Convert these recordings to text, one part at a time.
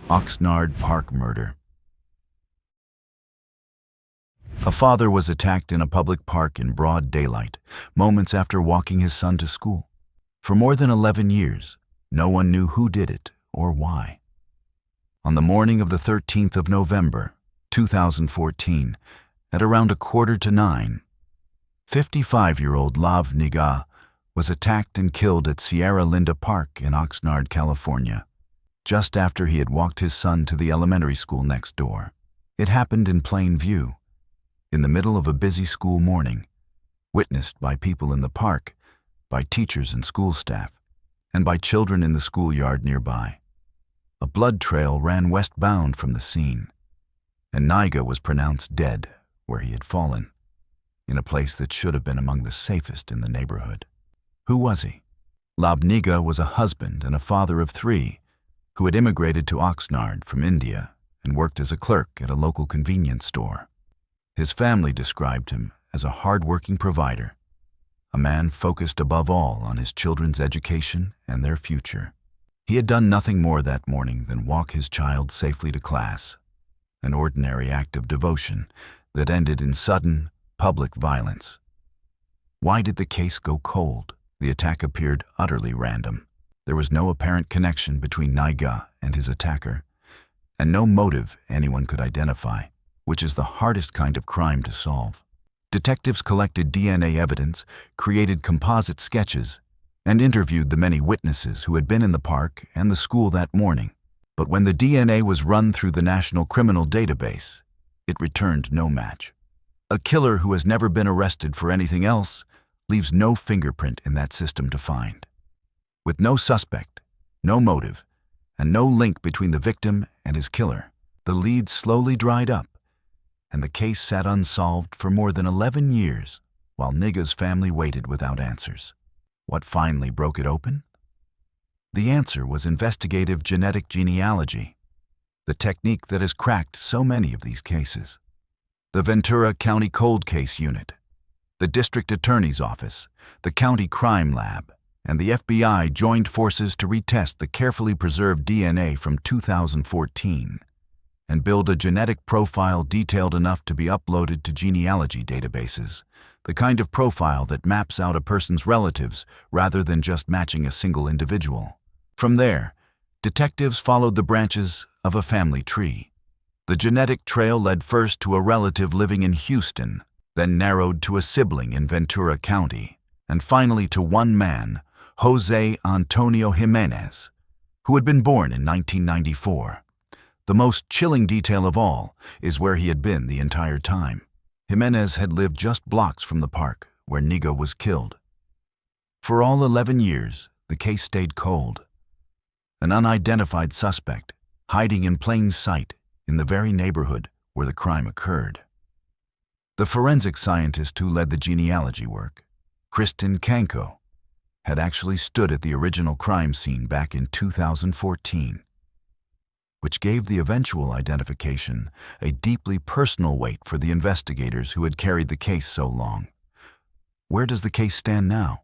Oxnard Park murder. A father was attacked in a public park in broad daylight, moments after walking his son to school. For more than 11 years, no one knew who did it or why. On the morning of the 13th of November, 2014, at around 8:45, 55-year-old Lav Niga was attacked and killed at Sierra Linda Park in Oxnard, California, just after he had walked his son to the elementary school next door. It happened in plain view, in the middle of a busy school morning, witnessed by people in the park, by teachers and school staff, and by children in the schoolyard nearby. A blood trail ran westbound from the scene, and Niga was pronounced dead where he had fallen, in a place that should have been among the safest in the neighborhood. Who was he? Lav Niga was a husband and a father of 3 who had immigrated to Oxnard from India and worked as a clerk at a local convenience store. His family described him as a hard-working provider, a man focused above all on his children's education and their future. He had done nothing more that morning than walk his child safely to class, an ordinary act of devotion that ended in sudden, public violence. Why did the case go cold? The attack appeared utterly random. There was no apparent connection between Niga and his attacker, and no motive anyone could identify, which is the hardest kind of crime to solve. Detectives collected DNA evidence, created composite sketches, and interviewed the many witnesses who had been in the park and the school that morning. But when the DNA was run through the National Criminal Database, it returned no match. A killer who has never been arrested for anything else leaves no fingerprint in that system to find. With no suspect, no motive, and no link between the victim and his killer, the leads slowly dried up, and the case sat unsolved for more than 11 years while Niga's family waited without answers. What finally broke it open? The answer was investigative genetic genealogy, the technique that has cracked so many of these cases. The Ventura County Cold Case Unit, the District Attorney's Office, the County Crime Lab, and the FBI joined forces to retest the carefully preserved DNA from 2014 and build a genetic profile detailed enough to be uploaded to genealogy databases, the kind of profile that maps out a person's relatives rather than just matching a single individual. From there, detectives followed the branches of a family tree. The genetic trail led first to a relative living in Houston, then narrowed to a sibling in Ventura County, and finally to one man, Jose Antonio Jimenez, who had been born in 1994. The most chilling detail of all is where he had been the entire time. Jimenez had lived just blocks from the park where Niga was killed. For all 11 years, the case stayed cold. An unidentified suspect hiding in plain sight in the very neighborhood where the crime occurred. The forensic scientist who led the genealogy work, Kristen Kanko, had actually stood at the original crime scene back in 2014, which gave the eventual identification a deeply personal weight for the investigators who had carried the case so long. Where does the case stand now?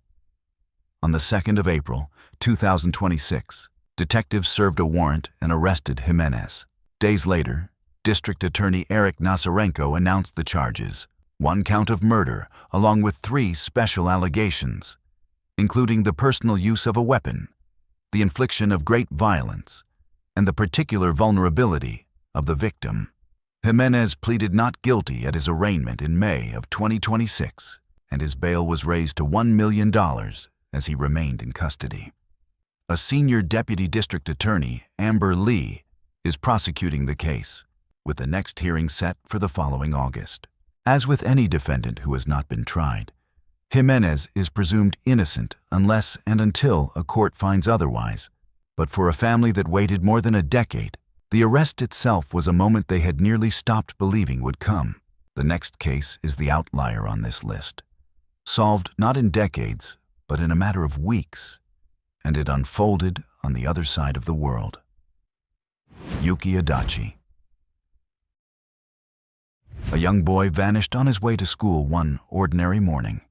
On the 2nd of April, 2026, detectives served a warrant and arrested Jimenez. Days later, District Attorney Eric Nasarenko announced the charges, 1 count of murder along with 3 special allegations, including the personal use of a weapon, the infliction of great violence, and the particular vulnerability of the victim. Jimenez pleaded not guilty at his arraignment in May of 2026, and his bail was raised to $1 million as he remained in custody. A senior deputy district attorney, Amber Lee, is prosecuting the case, with the next hearing set for the following August. As with any defendant who has not been tried, Jimenez is presumed innocent unless and until a court finds otherwise. But for a family that waited more than a decade, the arrest itself was a moment they had nearly stopped believing would come. The next case is the outlier on this list. Solved not in decades, but in a matter of weeks, and it unfolded on the other side of the world. Yuki Adachi. A young boy vanished on his way to school one ordinary morning.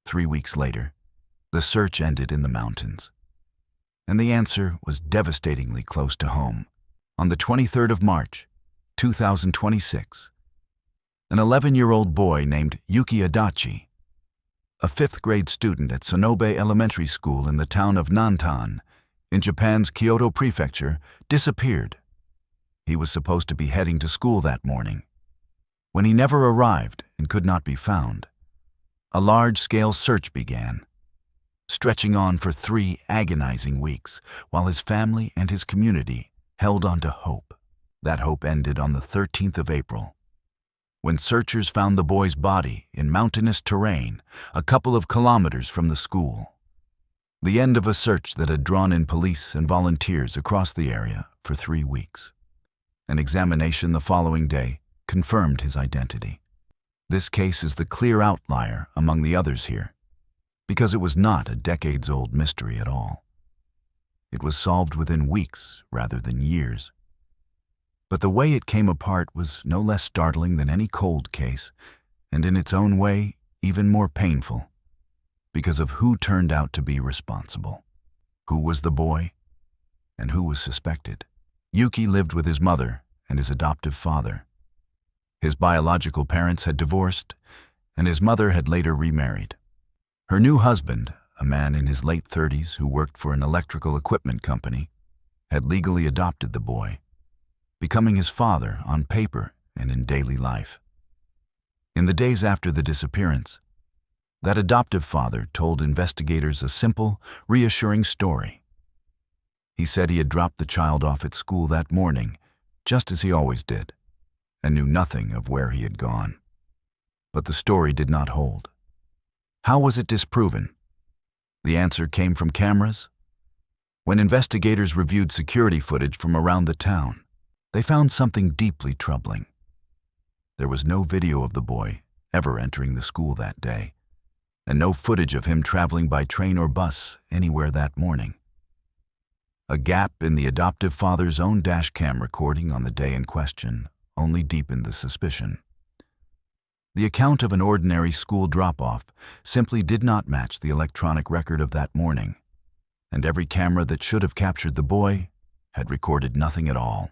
3 weeks later, the search ended in the mountains. And the answer was devastatingly close to home. On the 23rd of March, 2026, an 11-year-old boy named Yuki Adachi, a 5th-grade student at Sonobe Elementary School in the town of Nantan, in Japan's Kyoto Prefecture, disappeared. He was supposed to be heading to school that morning. When he never arrived and could not be found, a large-scale search began, stretching on for 3 agonizing weeks, while his family and his community held on to hope. That hope ended on the 13th of April, when searchers found the boy's body in mountainous terrain a couple of kilometers from the school. The end of a search that had drawn in police and volunteers across the area for 3 weeks. An examination the following day confirmed his identity. This case is the clear outlier among the others here, because it was not a decades-old mystery at all. It was solved within weeks rather than years. But the way it came apart was no less startling than any cold case, and in its own way, even more painful, because of who turned out to be responsible. Who was the boy, and who was suspected? Yuki lived with his mother and his adoptive father. His biological parents had divorced, and his mother had later remarried. Her new husband, a man in his late 30s who worked for an electrical equipment company, had legally adopted the boy, becoming his father on paper and in daily life. In the days after the disappearance, that adoptive father told investigators a simple, reassuring story. He said he had dropped the child off at school that morning, just as he always did, and knew nothing of where he had gone. But the story did not hold. How was it disproven? The answer came from cameras. When investigators reviewed security footage from around the town, they found something deeply troubling. There was no video of the boy ever entering the school that day, and no footage of him traveling by train or bus anywhere that morning. A gap in the adoptive father's own dashcam recording on the day in question only deepened the suspicion. The account of an ordinary school drop-off simply did not match the electronic record of that morning, and every camera that should have captured the boy had recorded nothing at all.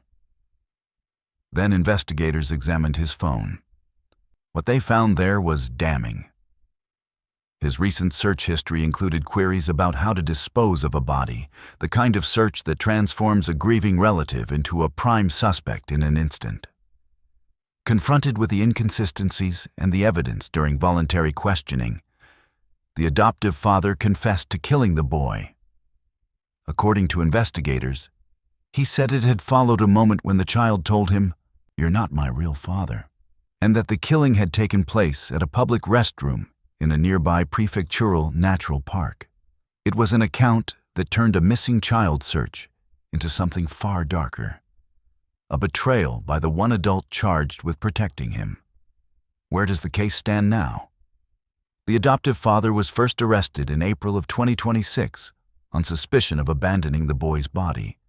Then investigators examined his phone. What they found there was damning. His recent search history included queries about how to dispose of a body, the kind of search that transforms a grieving relative into a prime suspect in an instant. Confronted with the inconsistencies and the evidence during voluntary questioning, the adoptive father confessed to killing the boy. According to investigators, he said it had followed a moment when the child told him, "You're not my real father," and that the killing had taken place at a public restroom in a nearby prefectural natural park. It was an account that turned a missing child search into something far darker. A betrayal by the one adult charged with protecting him. Where does the case stand now? The adoptive father was first arrested in April of 2026 on suspicion of abandoning the boy's body,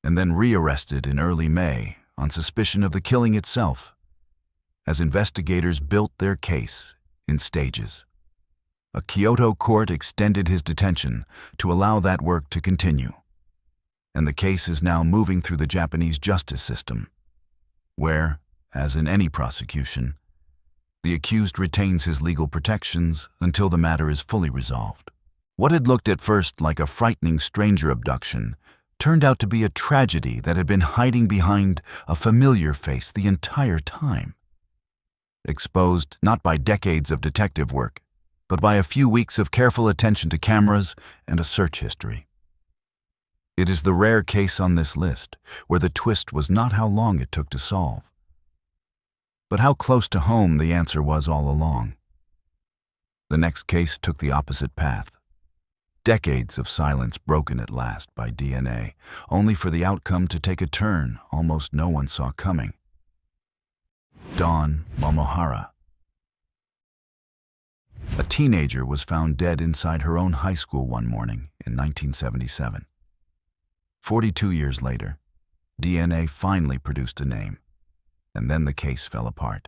and then rearrested in early May on suspicion of the killing itself, as investigators built their case in stages. A Kyoto court extended his detention to allow that work to continue, and the case is now moving through the Japanese justice system, where, as in any prosecution, the accused retains his legal protections until the matter is fully resolved. What had looked at first like a frightening stranger abduction turned out to be a tragedy that had been hiding behind a familiar face the entire time. Exposed not by decades of detective work, but by a few weeks of careful attention to cameras and a search history. It is the rare case on this list where the twist was not how long it took to solve, but how close to home the answer was all along. The next case took the opposite path. Decades of silence broken at last by DNA, only for the outcome to take a turn almost no one saw coming. Dawn Momohara. A teenager was found dead inside her own high school one morning in 1977. 42 years later, DNA finally produced a name, and then the case fell apart.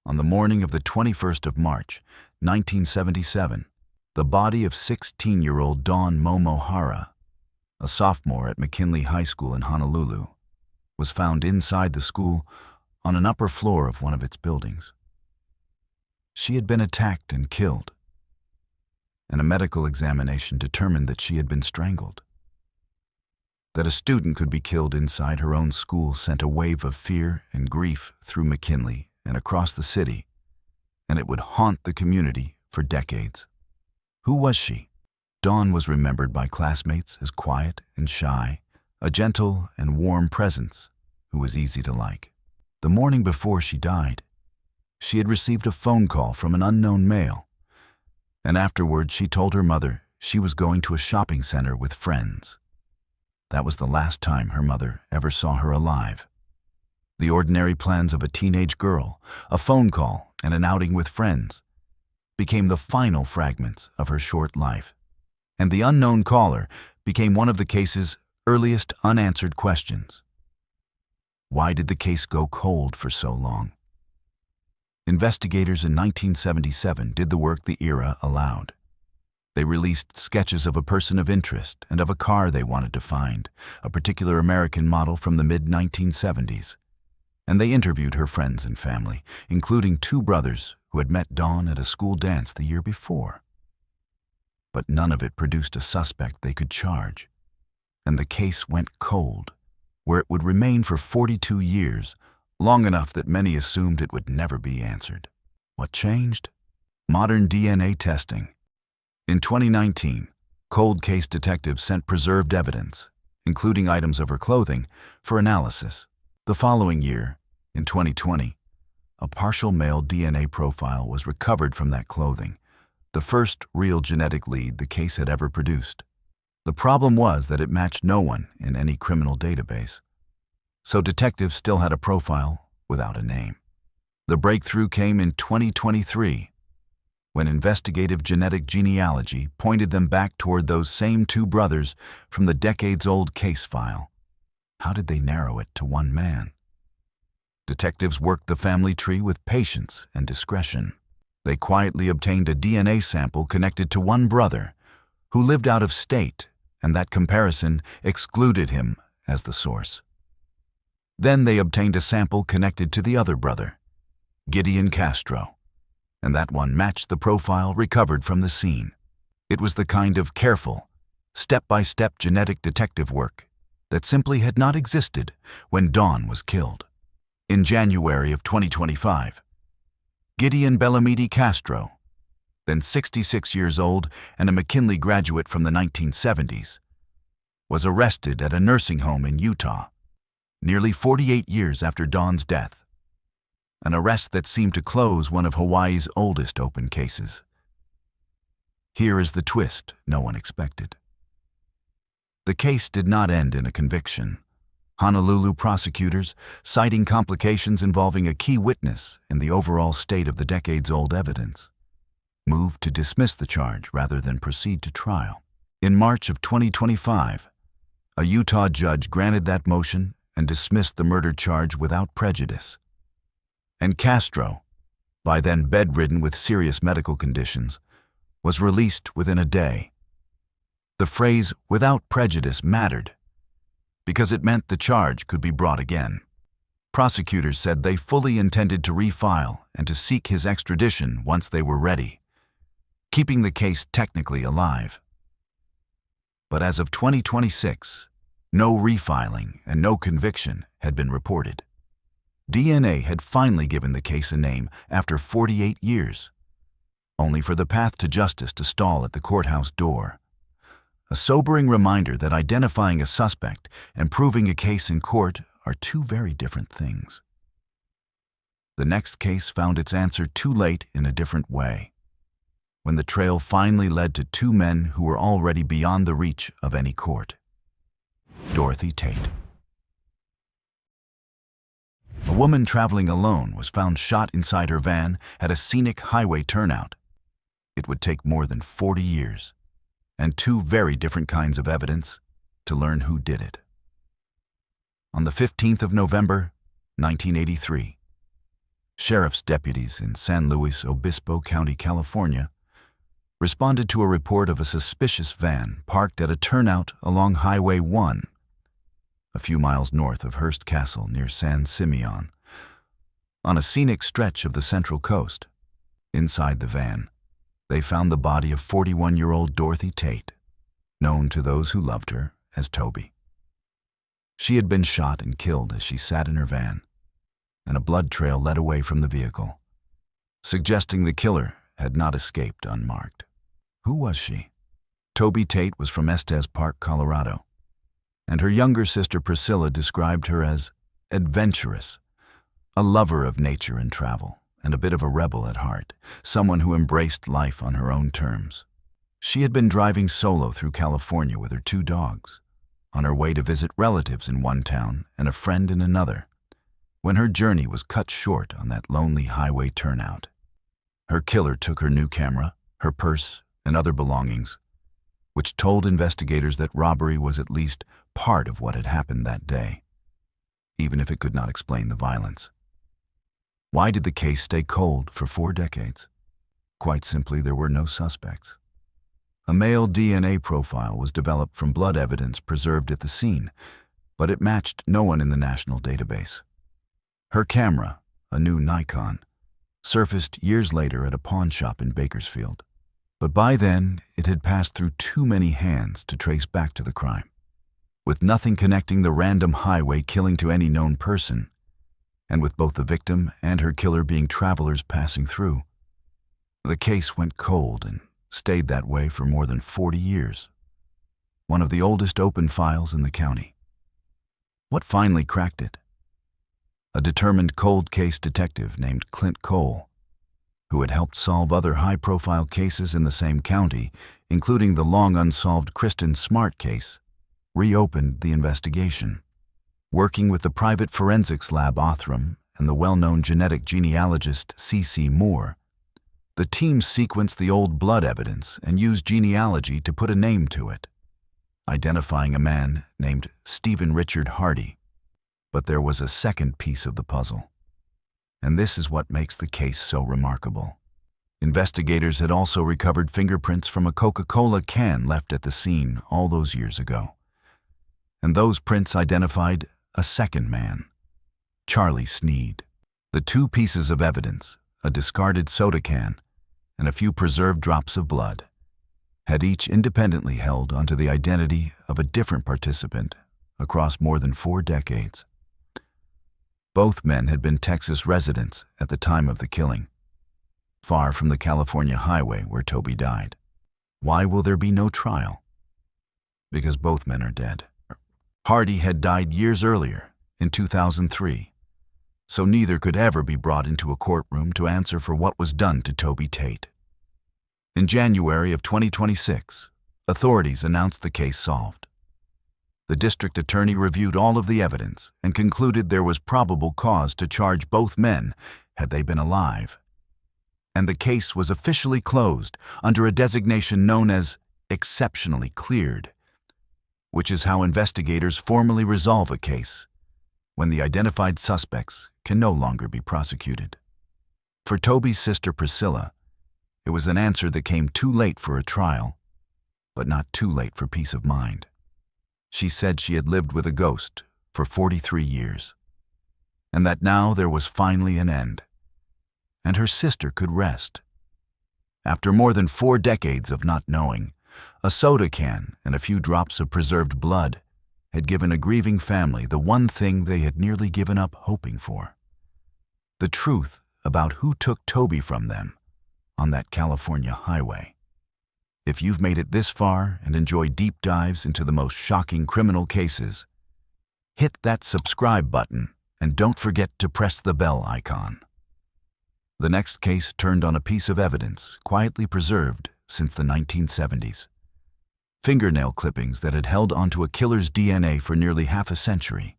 On the morning of the 21st of March, 1977, the body of 16-year-old Dawn Momohara, a sophomore at McKinley High School in Honolulu, was found inside the school on an upper floor of one of its buildings. She had been attacked and killed, and a medical examination determined that she had been strangled. That a student could be killed inside her own school sent a wave of fear and grief through McKinley and across the city, and it would haunt the community for decades. Who was she? Dawn was remembered by classmates as quiet and shy, a gentle and warm presence who was easy to like. The morning before she died, she had received a phone call from an unknown male, and afterwards she told her mother she was going to a shopping center with friends. That was the last time her mother ever saw her alive. The ordinary plans of a teenage girl, a phone call, and an outing with friends became the final fragments of her short life. And the unknown caller became one of the case's earliest unanswered questions. Why did the case go cold for so long? Investigators in 1977 did the work the era allowed. They released sketches of a person of interest and of a car they wanted to find, a particular American model from the mid-1970s. And they interviewed her friends and family, including two brothers who had met Dawn at a school dance the year before. But none of it produced a suspect they could charge, and the case went cold, where it would remain for 42 years, long enough that many assumed it would never be answered. What changed? Modern DNA testing. In 2019, cold case detectives sent preserved evidence, including items of her clothing, for analysis. The following year, in 2020, a partial male DNA profile was recovered from that clothing, the first real genetic lead the case had ever produced. The problem was that it matched no one in any criminal database, so detectives still had a profile without a name. The breakthrough came in 2023, when investigative genetic genealogy pointed them back toward those same two brothers from the decades-old case file. How did they narrow it to one man? Detectives worked the family tree with patience and discretion. They quietly obtained a DNA sample connected to one brother who lived out of state, and that comparison excluded him as the source. Then they obtained a sample connected to the other brother, Gideon Castro, and that one matched the profile recovered from the scene. It was the kind of careful, step-by-step genetic detective work that simply had not existed when Dawn was killed. In January of 2025, Gideon Bellamidi Castro, then 66 years old and a McKinley graduate from the 1970s, was arrested at a nursing home in Utah, nearly 48 years after Dawn's death. An arrest that seemed to close one of Hawaii's oldest open cases. Here is the twist no one expected. The case did not end in a conviction. Honolulu prosecutors, citing complications involving a key witness and the overall state of the decades-old evidence, moved to dismiss the charge rather than proceed to trial. In March of 2025, a Utah judge granted that motion and dismissed the murder charge without prejudice. And Castro, by then bedridden with serious medical conditions, was released within a day. The phrase "without prejudice" mattered because it meant the charge could be brought again. Prosecutors said they fully intended to refile and to seek his extradition once they were ready, keeping the case technically alive. But as of 2026, no refiling and no conviction had been reported. DNA had finally given the case a name after 48 years, only for the path to justice to stall at the courthouse door. A sobering reminder that identifying a suspect and proving a case in court are two very different things. The next case found its answer too late in a different way, when the trail finally led to two men who were already beyond the reach of any court. Dorothy Tate. A woman traveling alone was found shot inside her van at a scenic highway turnout. It would take more than 40 years and two very different kinds of evidence to learn who did it. On the 15th of November, 1983, sheriff's deputies in San Luis Obispo County, California, responded to a report of a suspicious van parked at a turnout along Highway 1. a few miles north of Hearst Castle near San Simeon, on a scenic stretch of the Central Coast. Inside the van, they found the body of 41-year-old Dorothy Tate, known to those who loved her as Toby. She had been shot and killed as she sat in her van, and a blood trail led away from the vehicle, suggesting the killer had not escaped unmarked. Who was she? Toby Tate was from Estes Park, Colorado, and her younger sister Priscilla described her as adventurous, a lover of nature and travel, and a bit of a rebel at heart, someone who embraced life on her own terms. She had been driving solo through California with her 2 dogs, on her way to visit relatives in one town and a friend in another, when her journey was cut short on that lonely highway turnout. Her killer took her new camera, her purse, and other belongings, which told investigators that robbery was at least part of what had happened that day, even if it could not explain the violence. Why did the case stay cold for 4 decades? Quite simply, there were no suspects. A male DNA profile was developed from blood evidence preserved at the scene, but it matched no one in the national database. Her camera, a new Nikon, surfaced years later at a pawn shop in Bakersfield, but by then it had passed through too many hands to trace back to the crime. With nothing connecting the random highway killing to any known person, and with both the victim and her killer being travelers passing through, the case went cold and stayed that way for more than 40 years, one of the oldest open files in the county. What finally cracked it? A determined cold case detective named Clint Cole, who had helped solve other high-profile cases in the same county, including the long-unsolved Kristen Smart case, reopened the investigation. Working with the private forensics lab Othram and the well-known genetic genealogist C.C. Moore, the team sequenced the old blood evidence and used genealogy to put a name to it, identifying a man named Stephen Richard Hardy. But there was a second piece of the puzzle, and this is what makes the case so remarkable. Investigators had also recovered fingerprints from a Coca-Cola can left at the scene all those years ago, and those prints identified a second man, Charlie Sneed. The 2 pieces of evidence, a discarded soda can and a few preserved drops of blood, had each independently held onto the identity of a different participant across more than 4 decades. Both men had been Texas residents at the time of the killing, far from the California highway where Toby died. Why will there be no trial? Because both men are dead. Hardy had died years earlier, in 2003, so neither could ever be brought into a courtroom to answer for what was done to Toby Tate. In January of 2026, authorities announced the case solved. The district attorney reviewed all of the evidence and concluded there was probable cause to charge both men had they been alive. And the case was officially closed under a designation known as exceptionally cleared, which is how investigators formally resolve a case when the identified suspects can no longer be prosecuted. For Toby's sister Priscilla, it was an answer that came too late for a trial, but not too late for peace of mind. She said she had lived with a ghost for 43 years, and that now there was finally an end, and her sister could rest. After more than 4 decades of not knowing, a soda can and a few drops of preserved blood had given a grieving family the one thing they had nearly given up hoping for: the truth about who took Toby from them on that California highway. If you've made it this far and enjoy deep dives into the most shocking criminal cases, hit that subscribe button and don't forget to press the bell icon. The next case turned on a piece of evidence quietly preserved since the 1970s. Fingernail clippings that had held onto a killer's DNA for nearly half a century.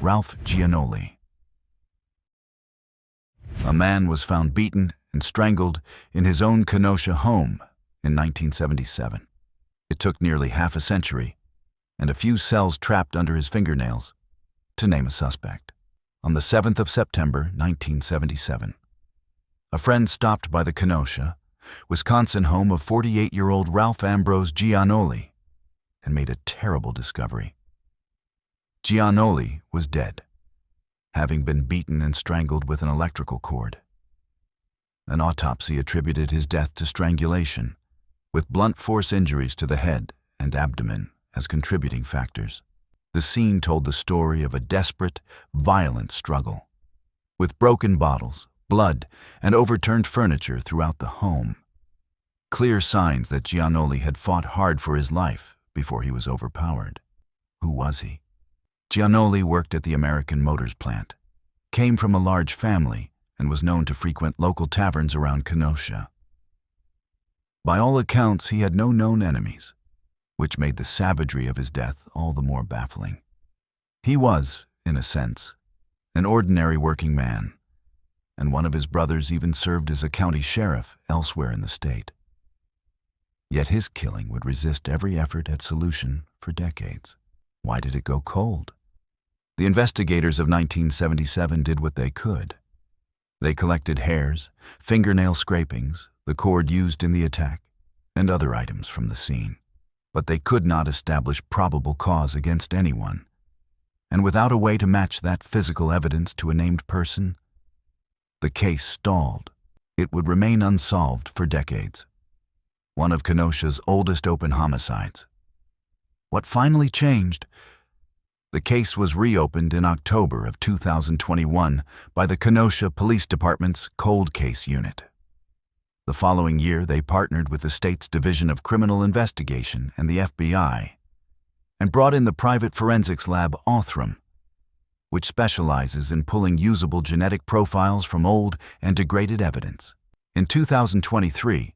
Ralph Giannoli. A man was found beaten and strangled in his own Kenosha home in 1977. It took nearly half a century and a few cells trapped under his fingernails to name a suspect. On the 7th of September, 1977, a friend stopped by the Kenosha, Wisconsin home of 48-year-old Ralph Ambrose Giannoli and made a terrible discovery. Giannoli was dead, having been beaten and strangled with an electrical cord. An autopsy attributed his death to strangulation, with blunt force injuries to the head and abdomen as contributing factors. The scene told the story of a desperate, violent struggle, with broken bottles, blood, and overturned furniture throughout the home. Clear signs that Giannoli had fought hard for his life before he was overpowered. Who was he? Giannoli worked at the American Motors plant, came from a large family, and was known to frequent local taverns around Kenosha. By all accounts, he had no known enemies, which made the savagery of his death all the more baffling. He was, in a sense, an ordinary working man, and one of his brothers even served as a county sheriff elsewhere in the state. Yet his killing would resist every effort at solution for decades. Why did it go cold? The investigators of 1977 did what they could. They collected hairs, fingernail scrapings, the cord used in the attack, and other items from the scene. But they could not establish probable cause against anyone. And without a way to match that physical evidence to a named person, the case stalled. It would remain unsolved for decades. One of Kenosha's oldest open homicides. What finally changed? The case was reopened in October of 2021 by the Kenosha Police Department's Cold Case Unit. The following year, they partnered with the state's Division of Criminal Investigation and the FBI and brought in the private forensics lab Othram, which specializes in pulling usable genetic profiles from old and degraded evidence. In 2023,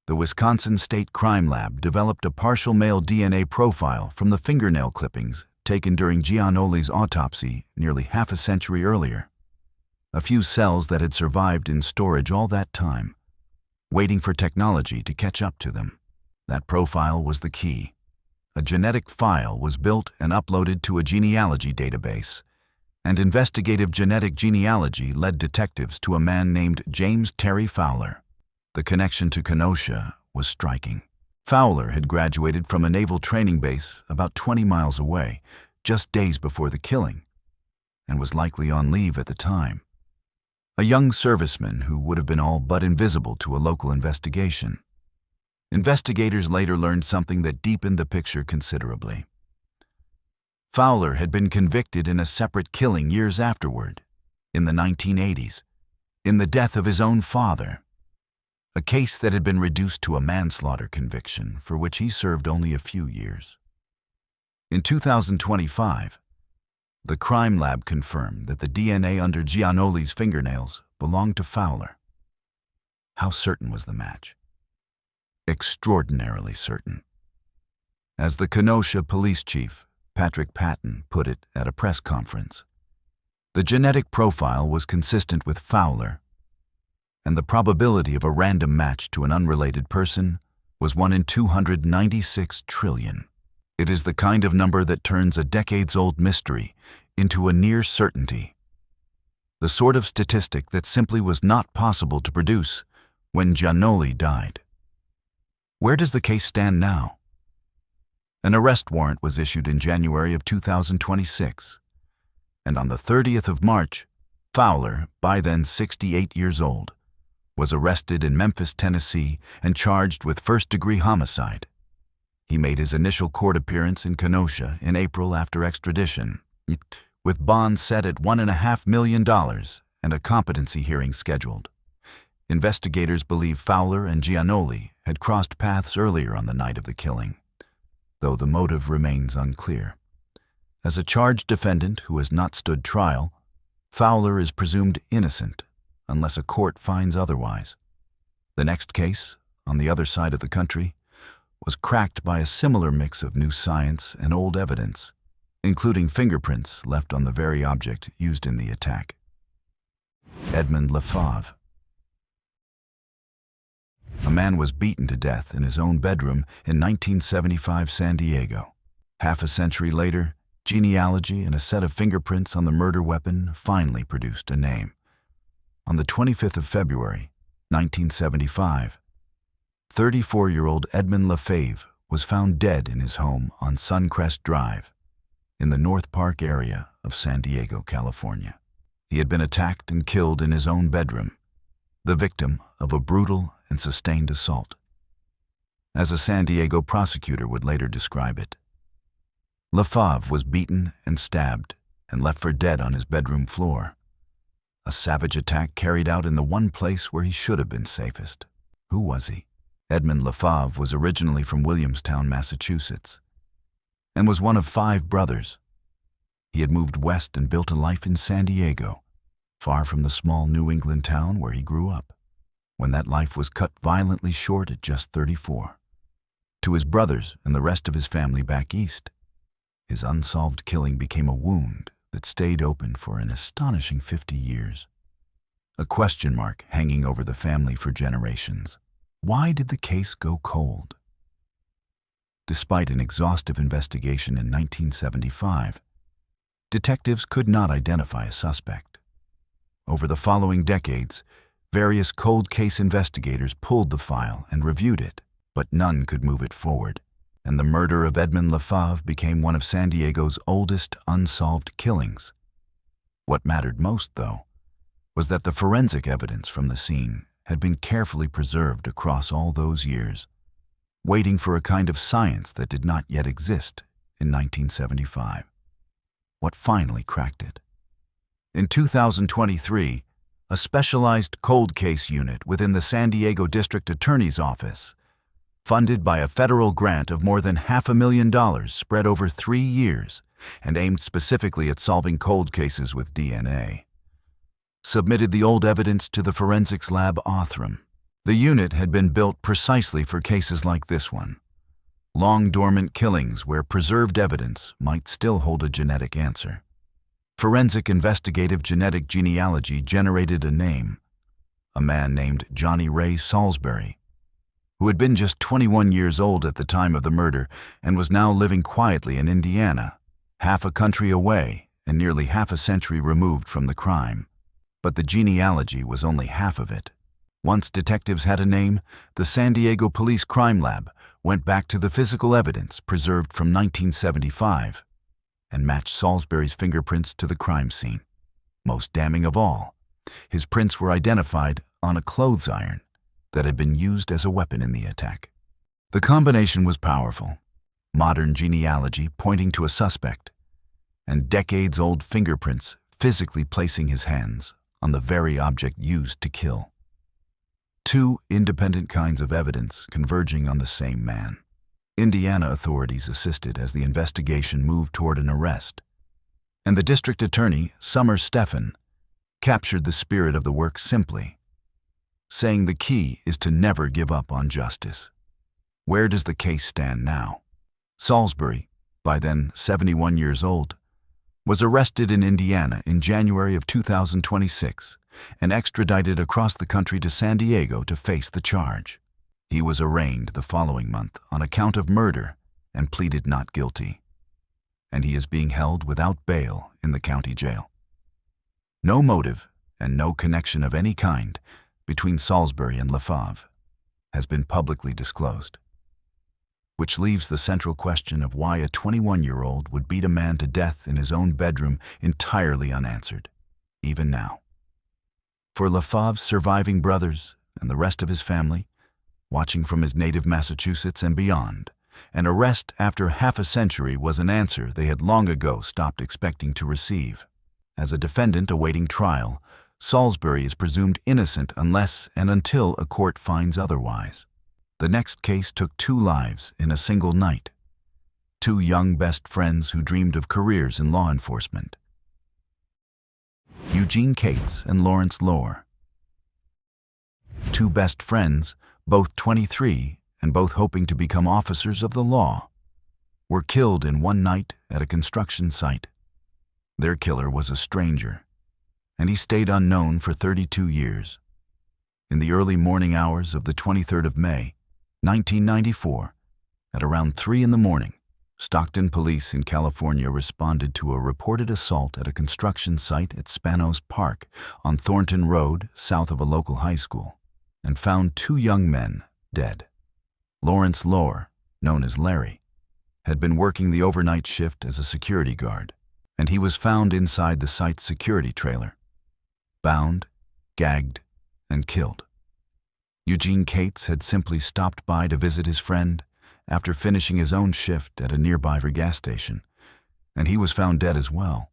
the Wisconsin State Crime Lab developed a partial male DNA profile from the fingernail clippings taken during Giannoli's autopsy nearly half a century earlier. A few cells that had survived in storage all that time, waiting for technology to catch up to them. That profile was the key. A genetic file was built and uploaded to a genealogy database, and investigative genetic genealogy led detectives to a man named James Terry Fowler. The connection to Kenosha was striking. Fowler had graduated from a naval training base about 20 miles away, just days before the killing, and was likely on leave at the time. A young serviceman who would have been all but invisible to a local investigation. Investigators later learned something that deepened the picture considerably. Fowler had been convicted in a separate killing years afterward, in the 1980s, in the death of his own father. A case that had been reduced to a manslaughter conviction for which he served only a few years. In 2025, the crime lab confirmed that the DNA under Giannoli's fingernails belonged to Fowler. How certain was the match? Extraordinarily certain. As the Kenosha police chief, Patrick Patton, put it at a press conference, the genetic profile was consistent with Fowler, and the probability of a random match to an unrelated person was 1 in 296 trillion. It is the kind of number that turns a decades-old mystery into a near certainty. The sort of statistic that simply was not possible to produce when Giannoli died. Where does the case stand now? An arrest warrant was issued in January of 2026, and on the 30th of March, Fowler, by then 68 years old, was arrested in Memphis, Tennessee, and charged with first-degree homicide. He made his initial court appearance in Kenosha in April after extradition, with bond set at $1.5 million and a competency hearing scheduled. Investigators believe Fowler and Giannoli had crossed paths earlier on the night of the killing, though the motive remains unclear. As a charged defendant who has not stood trial, Fowler is presumed innocent unless a court finds otherwise. The next case, on the other side of the country, was cracked by a similar mix of new science and old evidence, including fingerprints left on the very object used in the attack. Edmond Lefebvre. A man was beaten to death in his own bedroom in 1975 San Diego. Half a century later, genealogy and a set of fingerprints on the murder weapon finally produced a name. On the 25th of February, 1975, 34-year-old Edmond Lefebvre was found dead in his home on Suncrest Drive, in the North Park area of San Diego, California. He had been attacked and killed in his own bedroom, the victim of a brutal and sustained assault. As a San Diego prosecutor would later describe it, LaFave was beaten and stabbed and left for dead on his bedroom floor. A savage attack carried out in the one place where he should have been safest. Who was he? Edmond LaFave was originally from Williamstown, Massachusetts, and was one of 5 brothers. He had moved west and built a life in San Diego, far from the small New England town where he grew up, when that life was cut violently short at just 34. To his brothers and the rest of his family back east, his unsolved killing became a wound that stayed open for an astonishing 50 years. A question mark hanging over the family for generations. Why did the case go cold? Despite an exhaustive investigation in 1975, detectives could not identify a suspect. Over the following decades, various cold case investigators pulled the file and reviewed it, but none could move it forward, and the murder of Edmond LaFave became one of San Diego's oldest unsolved killings. What mattered most, though, was that the forensic evidence from the scene had been carefully preserved across all those years, waiting for a kind of science that did not yet exist in 1975. What finally cracked it? In 2023, a specialized cold case unit within the San Diego District Attorney's Office, funded by a federal grant of more than $500,000 spread over 3 years and aimed specifically at solving cold cases with DNA, submitted the old evidence to the forensics lab Othram. The unit had been built precisely for cases like this one, long dormant killings where preserved evidence might still hold a genetic answer. Forensic investigative genetic genealogy generated a name, a man named Johnny Ray Salisbury, who had been just 21 years old at the time of the murder and was now living quietly in Indiana, half a country away and nearly half a century removed from the crime. But the genealogy was only half of it. Once detectives had a name, the San Diego Police Crime Lab went back to the physical evidence preserved from 1975 and matched Salisbury's fingerprints to the crime scene. Most damning of all, his prints were identified on a clothes iron that had been used as a weapon in the attack. The combination was powerful: modern genealogy pointing to a suspect, and decades-old fingerprints physically placing his hands on the very object used to kill. 2 independent kinds of evidence converging on the same man. Indiana authorities assisted as the investigation moved toward an arrest, and the district attorney, Summer Stephan, captured the spirit of the work simply, saying the key is to never give up on justice. Where does the case stand now? Salisbury, by then 71 years old, was arrested in Indiana in January of 2026 and extradited across the country to San Diego to face the charge. He was arraigned the following month on account of murder and pleaded not guilty, and he is being held without bail in the county jail. No motive and no connection of any kind between Salisbury and LaFave has been publicly disclosed, which leaves the central question of why a 21-year-old would beat a man to death in his own bedroom entirely unanswered, even now. For LaFave's surviving brothers and the rest of his family, watching from his native Massachusetts and beyond, an arrest after half a century was an answer they had long ago stopped expecting to receive. As a defendant awaiting trial, Salisbury is presumed innocent unless and until a court finds otherwise. The next case took 2 lives in a single night. 2 young best friends who dreamed of careers in law enforcement. Eugene Cates and Lawrence Lohr. 2 best friends, both 23 and both hoping to become officers of the law, were killed in one night at a construction site. Their killer was a stranger, and he stayed unknown for 32 years. In the early morning hours of the 23rd of May, 1994, at around 3 in the morning, Stockton police in California responded to a reported assault at a construction site at Spanos Park on Thornton Road, south of a local high school, and found 2 young men dead. Lawrence Lohr, known as Larry, had been working the overnight shift as a security guard, and he was found inside the site's security trailer, bound, gagged, and killed. Eugene Cates had simply stopped by to visit his friend after finishing his own shift at a nearby gas station, and he was found dead as well,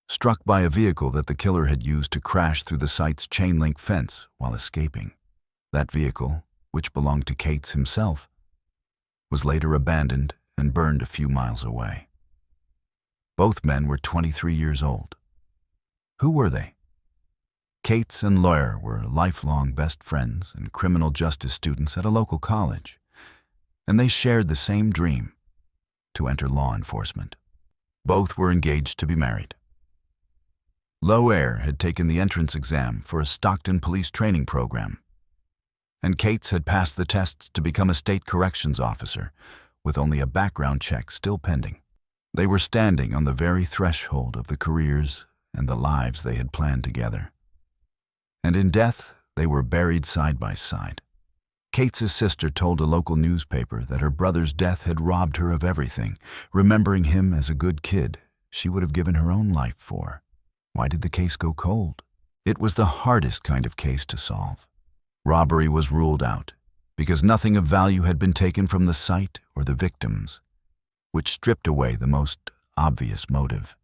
struck by a vehicle that the killer had used to crash through the site's chain-link fence while escaping. That vehicle, which belonged to Cates himself, was later abandoned and burned a few miles away. Both men were 23 years old. Who were they? Cates and Lawyer were lifelong best friends and criminal justice students at a local college, and they shared the same dream: to enter law enforcement. Both were engaged to be married. Lawyer had taken the entrance exam for a Stockton police training program, and Cates had passed the tests to become a state corrections officer, with only a background check still pending. They were standing on the very threshold of the careers and the lives they had planned together. And in death, they were buried side by side. Cates' sister told a local newspaper that her brother's death had robbed her of everything. Remembering him as a good kid, she would have given her own life for. Why did the case go cold? It was the hardest kind of case to solve. Robbery was ruled out because nothing of value had been taken from the site or the victims, which stripped away the most obvious motive.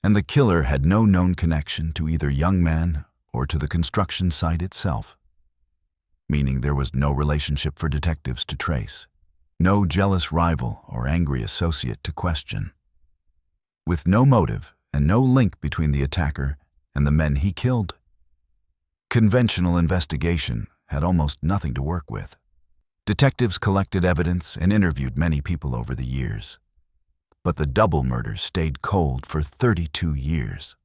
And the killer had no known connection to either young man or to the construction site itself, meaning there was no relationship for detectives to trace, no jealous rival or angry associate to question. With no motive and no link between the attacker and the men he killed, conventional investigation had almost nothing to work with. Detectives collected evidence and interviewed many people over the years, but the double murder stayed cold for 32 years.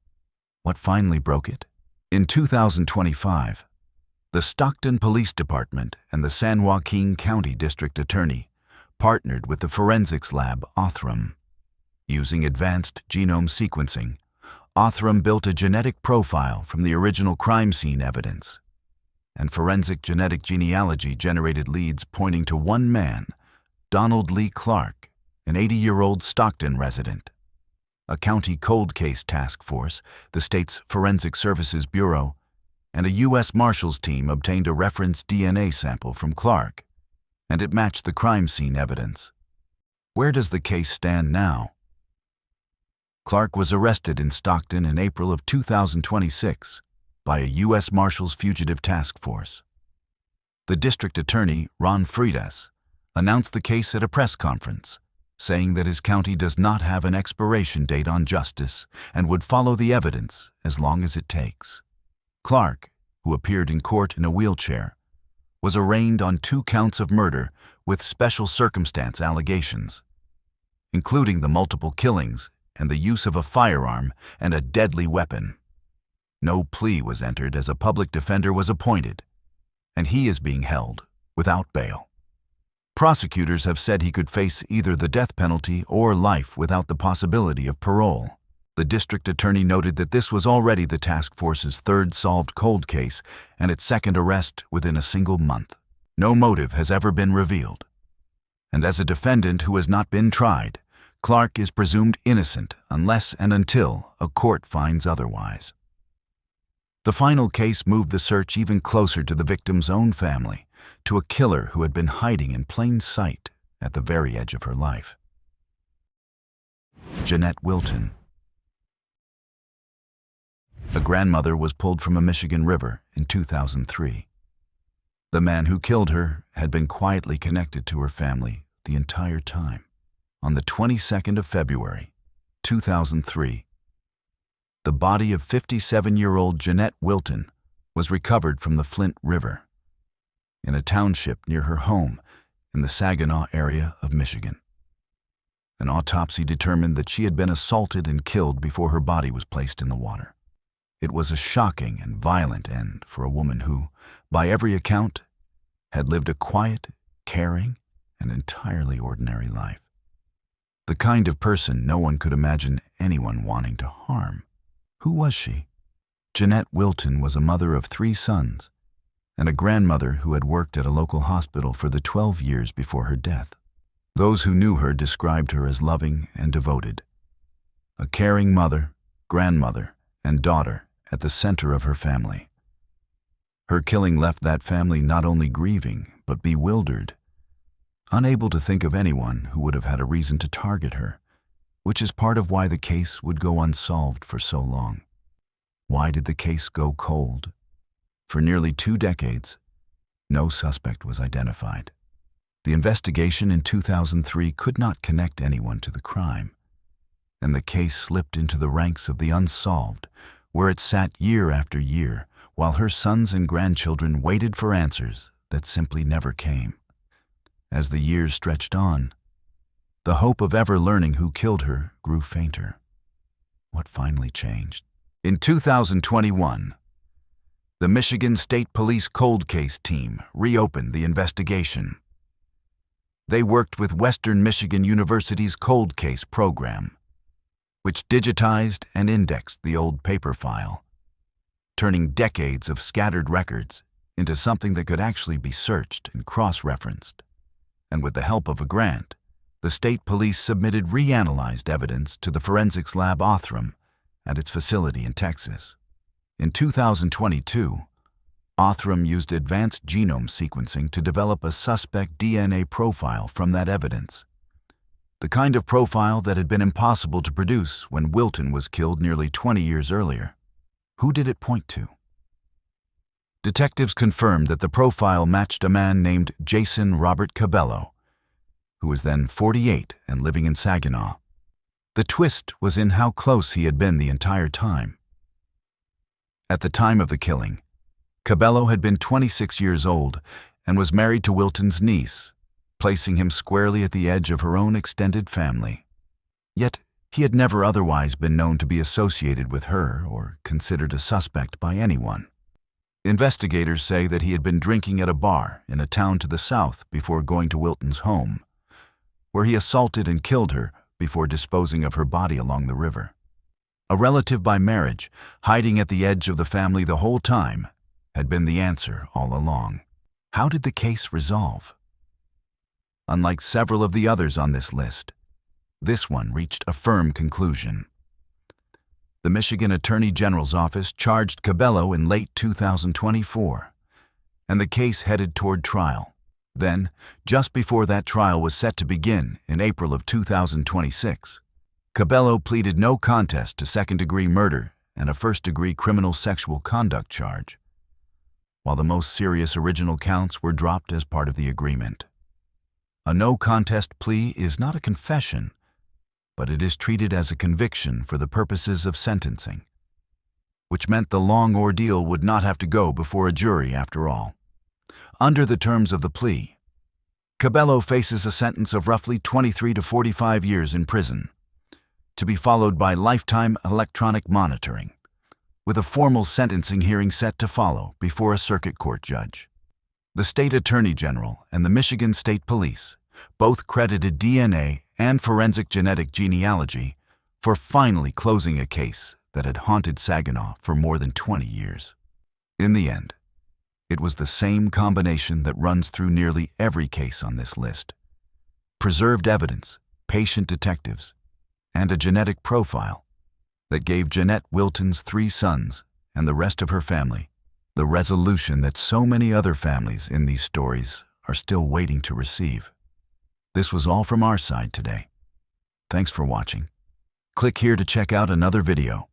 What finally broke it? In 2025, the Stockton Police Department and the San Joaquin County District Attorney partnered with the forensics lab Othram. Using advanced genome sequencing, Othram built a genetic profile from the original crime scene evidence, and forensic genetic genealogy generated leads pointing to one man, Donald Lee Clark, an 80-year-old Stockton resident. A county cold case task force, the state's Forensic Services Bureau, and a U.S. Marshals team obtained a reference DNA sample from Clark, and it matched the crime scene evidence. Where does the case stand now? Clark was arrested in Stockton in April of 2026 by a U.S. Marshals Fugitive Task Force. The district attorney, Ron Freitas, announced the case at a press conference, saying that his county does not have an expiration date on justice and would follow the evidence as long as it takes. Clark, who appeared in court in a wheelchair, was arraigned on 2 counts of murder with special circumstance allegations, including the multiple killings and the use of a firearm and a deadly weapon. No plea was entered as a public defender was appointed, and he is being held without bail. Prosecutors have said he could face either the death penalty or life without the possibility of parole. The district attorney noted that this was already the task force's 3rd solved cold case and its 2nd arrest within a single month. No motive has ever been revealed. And as a defendant who has not been tried, Clark is presumed innocent unless and until a court finds otherwise. The final case moved the search even closer to the victim's own family, to a killer who had been hiding in plain sight at the very edge of her life. Jeanette Wilton. A grandmother was pulled from a Michigan river in 2003. The man who killed her had been quietly connected to her family the entire time. On the 22nd of February, 2003, the body of 57-year-old Jeanette Wilton was recovered from the Flint River in a township near her home in the Saginaw area of Michigan. An autopsy determined that she had been assaulted and killed before her body was placed in the water. It was a shocking and violent end for a woman who, by every account, had lived a quiet, caring, and entirely ordinary life. The kind of person no one could imagine anyone wanting to harm. Who was she? Jeanette Wilton was a mother of 3 sons and a grandmother who had worked at a local hospital for the 12 years before her death. Those who knew her described her as loving and devoted, a caring mother, grandmother, and daughter at the center of her family. Her killing left that family not only grieving, but bewildered, unable to think of anyone who would have had a reason to target her, which is part of why the case would go unsolved for so long. Why did the case go cold? For nearly 2 decades, no suspect was identified. The investigation in 2003 could not connect anyone to the crime, and the case slipped into the ranks of the unsolved, where it sat year after year, while her sons and grandchildren waited for answers that simply never came. As the years stretched on, the hope of ever learning who killed her grew fainter. What finally changed? In 2021, the Michigan State Police Cold Case Team reopened the investigation. They worked with Western Michigan University's Cold Case program, which digitized and indexed the old paper file, turning decades of scattered records into something that could actually be searched and cross-referenced. And with the help of a grant, the state police submitted reanalyzed evidence to the forensics lab Othram at its facility in Texas. In 2022, Othram used advanced genome sequencing to develop a suspect DNA profile from that evidence, the kind of profile that had been impossible to produce when Wilton was killed nearly 20 years earlier. Who did it point to? Detectives confirmed that the profile matched a man named Jason Robert Cabello, who was then 48 and living in Saginaw. The twist was in how close he had been the entire time. At the time of the killing, Cabello had been 26 years old and was married to Wilton's niece, placing him squarely at the edge of her own extended family. Yet, he had never otherwise been known to be associated with her or considered a suspect by anyone. Investigators say that he had been drinking at a bar in a town to the south before going to Wilton's home, where he assaulted and killed her before disposing of her body along the river. A relative by marriage, hiding at the edge of the family the whole time, had been the answer all along. How did the case resolve? Unlike several of the others on this list, this one reached a firm conclusion. The Michigan Attorney General's office charged Cabello in late 2024, and the case headed toward trial. Then, just before that trial was set to begin in April of 2026, Cabello pleaded no contest to second-degree murder and a first-degree criminal sexual conduct charge, while the most serious original counts were dropped as part of the agreement. A no-contest plea is not a confession, but it is treated as a conviction for the purposes of sentencing, which meant the long ordeal would not have to go before a jury after all. Under the terms of the plea, Cabello faces a sentence of roughly 23 to 45 years in prison, to be followed by lifetime electronic monitoring, with a formal sentencing hearing set to follow before a circuit court judge. The state attorney general and the Michigan State Police both credited DNA and forensic genetic genealogy for finally closing a case that had haunted Saginaw for more than 20 years. In the end, it was the same combination that runs through nearly every case on this list: preserved evidence, patient detectives, and a genetic profile that gave Jeanette Wilton's 3 sons and the rest of her family the resolution that so many other families in these stories are still waiting to receive. This was all from our side today. Thanks for watching. Click here to check out another video.